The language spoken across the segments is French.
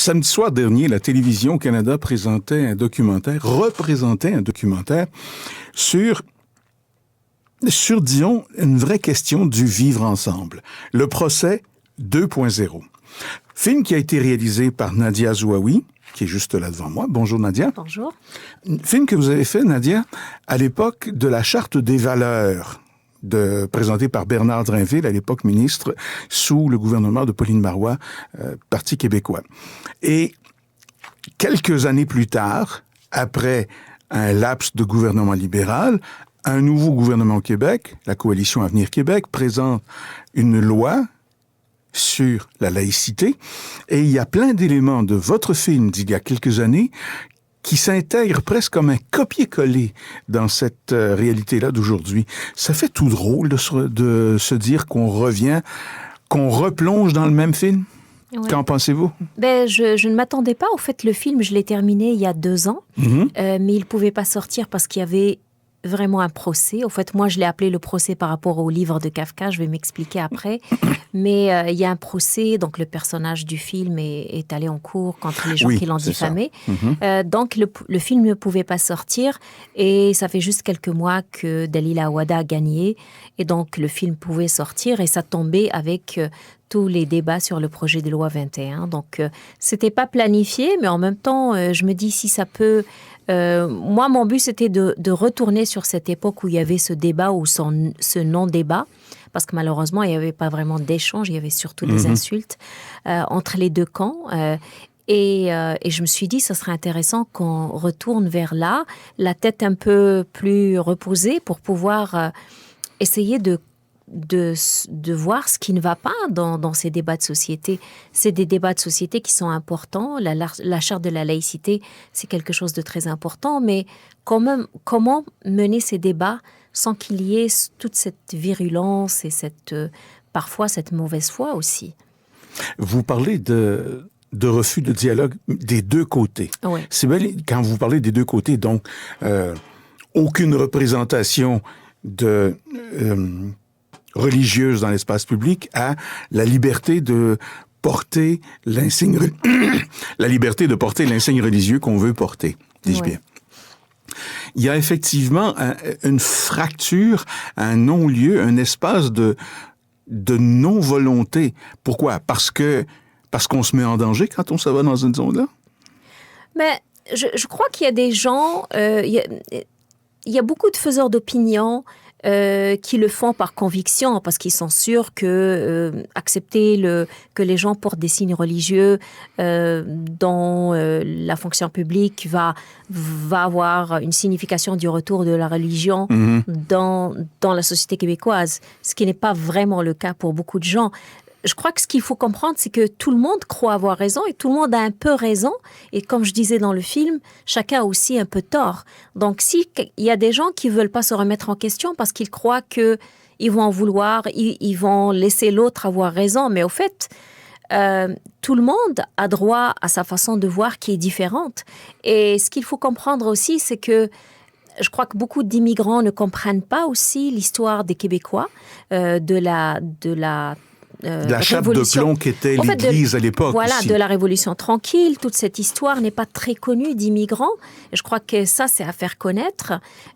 Samedi soir dernier, la télévision au Canada représentait un documentaire sur, disons, une vraie question du vivre ensemble. Le procès 2.0. Film qui a été réalisé par Nadia Zouaoui, qui est juste là devant moi. Bonjour Nadia. Bonjour. Film que vous avez fait, Nadia, à l'époque de la Charte des valeurs, présenté par Bernard Drinville, à l'époque ministre, sous le gouvernement de Pauline Marois, Parti québécois. Et quelques années plus tard, après un laps de gouvernement libéral, un nouveau gouvernement au Québec, la Coalition Avenir Québec, présente une loi sur la laïcité. Et il y a plein d'éléments de votre film d'il y a quelques années qui s'intègrent presque comme un copier-coller dans cette réalité-là d'aujourd'hui. Ça fait tout drôle de se dire qu'on replonge dans le même film. Ouais. Qu'en pensez-vous? Je ne m'attendais pas. Au fait, le film, je l'ai terminé il y a 2 ans, mais il ne pouvait pas sortir parce qu'il y avait vraiment un procès. Au fait, moi, je l'ai appelé le procès par rapport au livre de Kafka. Je vais m'expliquer après. Mais il y a un procès, donc le personnage du film est allé en cours contre les gens qui l'ont diffamé. Donc, le film ne pouvait pas sortir. Et ça fait juste quelques mois que Dalila Awada a gagné. Et donc, le film pouvait sortir. Et ça tombait avec tous les débats sur le projet de loi 21. Donc, c'était pas planifié. Mais en même temps, je me dis si ça peut... moi, mon but, c'était de retourner sur cette époque où il y avait ce débat ou ce non-débat, parce que malheureusement, il n'y avait pas vraiment d'échange, il y avait surtout des insultes entre les deux camps. Et je me suis dit, ça serait intéressant qu'on retourne vers là, la tête un peu plus reposée pour pouvoir essayer de voir ce qui ne va pas dans ces débats de société. C'est des débats de société qui sont importants. La charte de la laïcité, c'est quelque chose de très important. Mais comment mener ces débats sans qu'il y ait toute cette virulence et parfois cette mauvaise foi aussi? Vous parlez de refus de dialogue des deux côtés. Oui. C'est bien, quand vous parlez des deux côtés, donc aucune représentation de... religieuse dans l'espace public à la liberté de porter l'insigne religieux qu'on veut porter, dis-je bien. Il y a effectivement une fracture, un non-lieu, un espace de non-volonté. Pourquoi? Parce qu'on se met en danger quand on s'en va dans une zone-là? Mais je crois qu'il y a des gens, il y a beaucoup de faiseurs d'opinion qui le font par conviction, parce qu'ils sont sûrs que accepter que les gens portent des signes religieux dans la fonction publique va avoir une signification du retour de la religion dans la société québécoise, ce qui n'est pas vraiment le cas pour beaucoup de gens. Je crois que ce qu'il faut comprendre, c'est que tout le monde croit avoir raison et tout le monde a un peu raison. Et comme je disais dans le film, chacun a aussi un peu tort. Donc, s'il y a des gens qui ne veulent pas se remettre en question parce qu'ils croient qu'ils vont en vouloir, ils vont laisser l'autre avoir raison. Mais au fait, tout le monde a droit à sa façon de voir qui est différente. Et ce qu'il faut comprendre aussi, c'est que je crois que beaucoup d'immigrants ne comprennent pas aussi l'histoire des Québécois, de la chape de plomb qu'était l'Église à l'époque. Voilà, aussi. de la Révolution tranquille. Toute cette histoire n'est pas très connue d'immigrants. Et je crois que ça, c'est à faire connaître.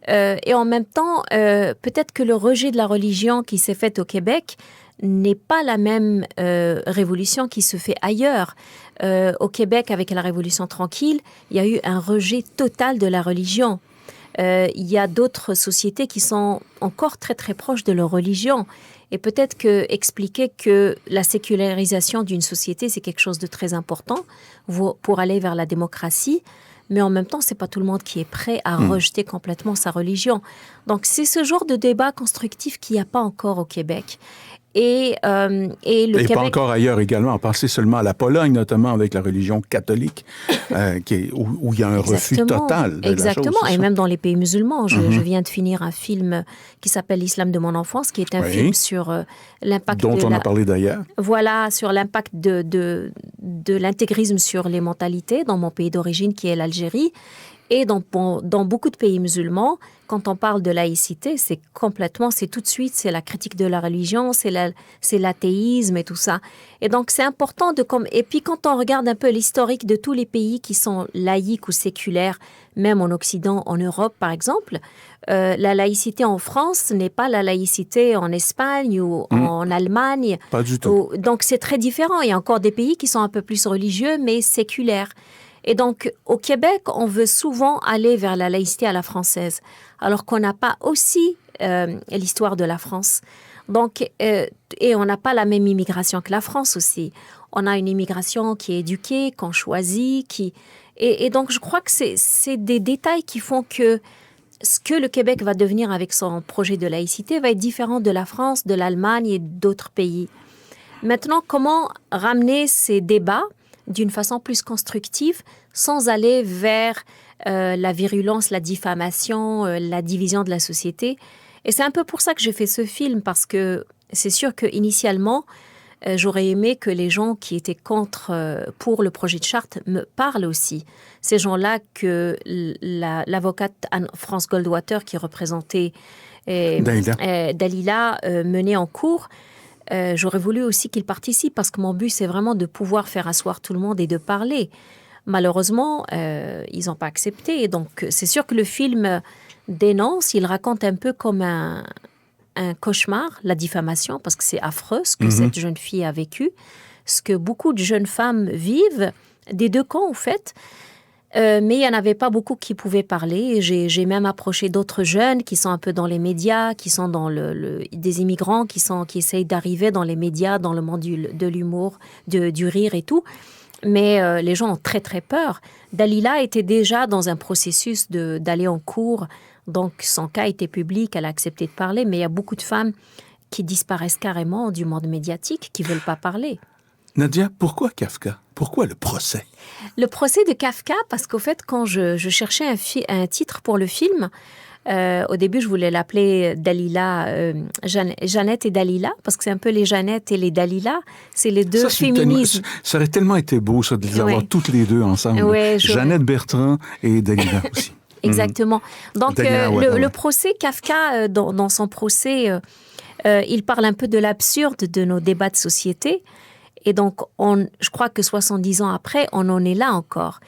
Et en même temps, peut-être que le rejet de la religion qui s'est fait au Québec n'est pas la même révolution qui se fait ailleurs. Au Québec, avec la Révolution tranquille, il y a eu un rejet total de la religion. Il y a d'autres sociétés qui sont encore très, très proches de leur religion. Et peut-être expliquer que la sécularisation d'une société, c'est quelque chose de très important pour aller vers la démocratie. Mais en même temps, c'est pas tout le monde qui est prêt à rejeter complètement sa religion. Donc, c'est ce genre de débat constructif qu'il n'y a pas encore au Québec. Et Québec... pas encore ailleurs également. Pensez seulement à la Pologne, notamment avec la religion catholique, où il y a un refus total de la chose. Et même dans les pays musulmans. Je viens de finir un film qui s'appelle L'Islam de mon enfance, qui est un film sur l'impact... Dont on a parlé d'ailleurs. Voilà, sur l'impact de l'intégrisme sur les mentalités dans mon pays d'origine, qui est l'Algérie. Et dans beaucoup de pays musulmans, quand on parle de laïcité, c'est tout de suite, c'est la critique de la religion, c'est l'athéisme et tout ça. Et donc, c'est important et puis quand on regarde un peu l'historique de tous les pays qui sont laïques ou séculaires, même en Occident, en Europe, par exemple, la laïcité en France n'est pas la laïcité en Espagne ou en Allemagne. Pas du tout. Donc, c'est très différent. Il y a encore des pays qui sont un peu plus religieux, mais séculaires. Et donc, au Québec, on veut souvent aller vers la laïcité à la française, alors qu'on n'a pas aussi l'histoire de la France. Donc, et on n'a pas la même immigration que la France aussi. On a une immigration qui est éduquée, qu'on choisit, et donc, je crois que c'est des détails qui font que ce que le Québec va devenir avec son projet de laïcité va être différent de la France, de l'Allemagne et d'autres pays. Maintenant, comment ramener ces débats d'une façon plus constructive, sans aller vers la virulence, la diffamation, la division de la société. Et c'est un peu pour ça que j'ai fait ce film, parce que c'est sûr qu'initialement, j'aurais aimé que les gens qui étaient pour le projet de charte me parlent aussi. Ces gens-là que l'avocate Anne-France Goldwater, qui représentait Dalila, menait en cours. J'aurais voulu aussi qu'ils participent, parce que mon but, c'est vraiment de pouvoir faire asseoir tout le monde et de parler. Malheureusement, ils n'ont pas accepté. Et donc, c'est sûr que le film dénonce, il raconte un peu comme un cauchemar, la diffamation, parce que c'est affreux ce que cette jeune fille a vécu, ce que beaucoup de jeunes femmes vivent, des deux camps, en fait. Mais il n'y en avait pas beaucoup qui pouvaient parler. J'ai même approché d'autres jeunes qui sont un peu dans les médias, qui sont dans des immigrants qui essayent d'arriver dans les médias, dans le monde de l'humour, du rire et tout. Mais les gens ont très, très peur. Dalila était déjà dans un processus d'aller en cours. Donc, son cas était public, elle a accepté de parler. Mais il y a beaucoup de femmes qui disparaissent carrément du monde médiatique, qui ne veulent pas parler. Nadia, pourquoi Kafka? Pourquoi le procès? Le procès de Kafka, parce qu'au fait, quand je cherchais un titre pour le film, au début, je voulais l'appeler Dalila, Jeannette et Dalila, parce que c'est un peu les Jeannette et les Dalila. C'est les deux féminismes. Ça aurait tellement été beau, ça, de les avoir toutes les deux ensemble. Ouais, Jeannette Bertrand et Dalila aussi. Exactement. Donc, le procès, Kafka, dans son procès, il parle un peu de l'absurde de nos débats de société. Et donc, je crois que 70 ans après, on en est là encore.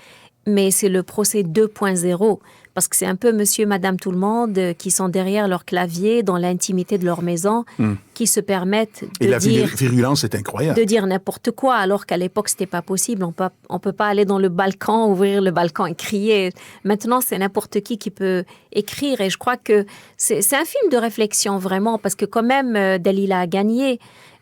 Mais c'est le procès 2.0, parce que c'est un peu monsieur, madame, tout le monde qui sont derrière leur clavier, dans l'intimité de leur maison, qui se permettent de dire... Et la virulence est incroyable. De dire n'importe quoi, alors qu'à l'époque, c'était pas possible. On peut pas aller dans le balcon, ouvrir le balcon et crier. Maintenant, c'est n'importe qui peut écrire. Et je crois que c'est un film de réflexion, vraiment, parce que quand même, Dalila a gagné.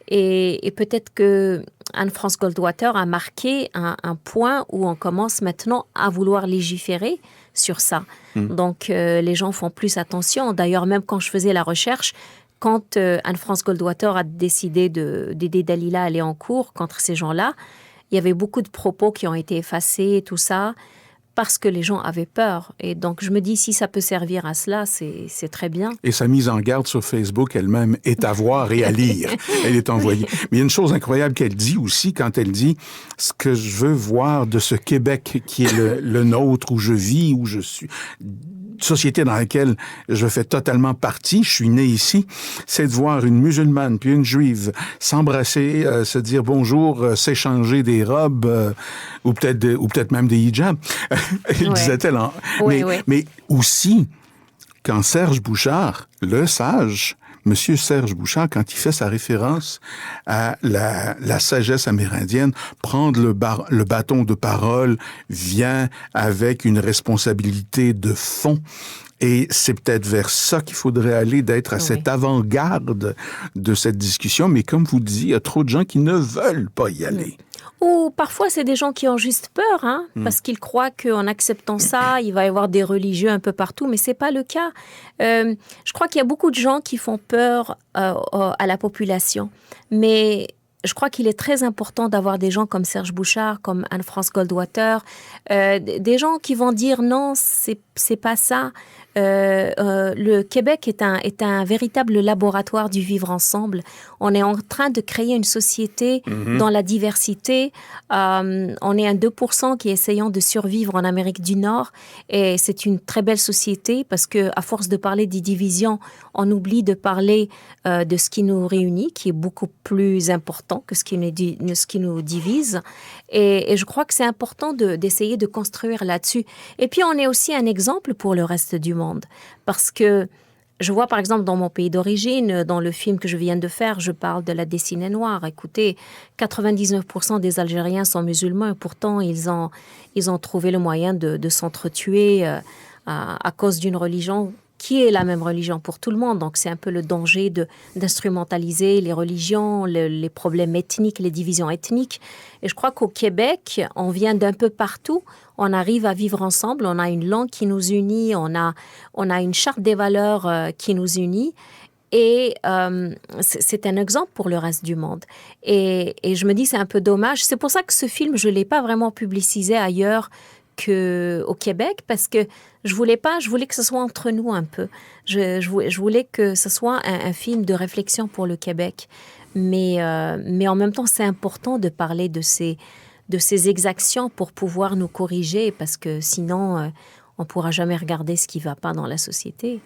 Et peut-être que Anne-France Goldwater a marqué un point où on commence maintenant à vouloir légiférer sur ça. Donc, les gens font plus attention. D'ailleurs, même quand je faisais la recherche, quand Anne-France Goldwater a décidé d'aider Dalila à aller en cours contre ces gens-là, il y avait beaucoup de propos qui ont été effacés et tout ça, parce que les gens avaient peur. Et donc, je me dis, si ça peut servir à cela, c'est très bien. Et sa mise en garde sur Facebook elle-même est à voir et à lire. Elle est envoyée. Mais il y a une chose incroyable qu'elle dit aussi, quand elle dit « Ce que je veux voir de ce Québec qui est le nôtre, où je vis, où je suis... » société dans laquelle je fais totalement partie, je suis né ici, c'est de voir une musulmane puis une juive s'embrasser, se dire bonjour, s'échanger des robes ou peut-être même des hijabs, disait-elle. Mais aussi, quand Serge Bouchard, le sage, Monsieur Serge Bouchard, quand il fait sa référence à la sagesse amérindienne, prendre le bâton de parole vient avec une responsabilité de fond. Et c'est peut-être vers ça qu'il faudrait aller, d'être à cette avant-garde de cette discussion. Mais comme vous le disiez, il y a trop de gens qui ne veulent pas y aller. Ou parfois, c'est des gens qui ont juste peur, parce qu'ils croient qu'en acceptant ça, il va y avoir des religieux un peu partout, mais c'est pas le cas. Je crois qu'il y a beaucoup de gens qui font peur à la population, mais je crois qu'il est très important d'avoir des gens comme Serge Bouchard, comme Anne-France Goldwater, des gens qui vont dire non, c'est pas ça. Le Québec est un véritable laboratoire du vivre ensemble. On est en train de créer une société dans la diversité. On est un 2% qui est essayant de survivre en Amérique du Nord. Et c'est une très belle société parce que, à force de parler des divisions, on oublie de parler de ce qui nous réunit, qui est beaucoup plus important que ce qui nous divise. Et je crois que c'est important d'essayer de construire là-dessus. Et puis, on est aussi un exemple pour le reste du monde. Parce que je vois, par exemple, dans mon pays d'origine, dans le film que je viens de faire, je parle de la destinée noire. Écoutez, 99% des Algériens sont musulmans et pourtant, ils ont trouvé le moyen de s'entretuer à cause d'une religion qui est la même religion pour tout le monde. Donc, c'est un peu le danger d'instrumentaliser les religions, les problèmes ethniques, les divisions ethniques. Et je crois qu'au Québec, on vient d'un peu partout. On arrive à vivre ensemble. On a une langue qui nous unit. On a une charte des valeurs qui nous unit. Et c'est un exemple pour le reste du monde. Et je me dis, c'est un peu dommage. C'est pour ça que ce film, je ne l'ai pas vraiment publicisé ailleurs qu'au Québec, parce que je voulais que ce soit entre nous un peu. Je voulais que ce soit un film de réflexion pour le Québec. Mais en même temps, c'est important de parler de ces exactions pour pouvoir nous corriger, parce que sinon, on ne pourra jamais regarder ce qui ne va pas dans la société.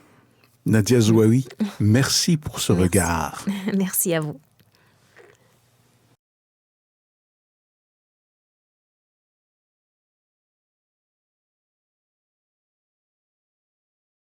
Nadia Zouaoui, merci pour ce regard. Merci à vous.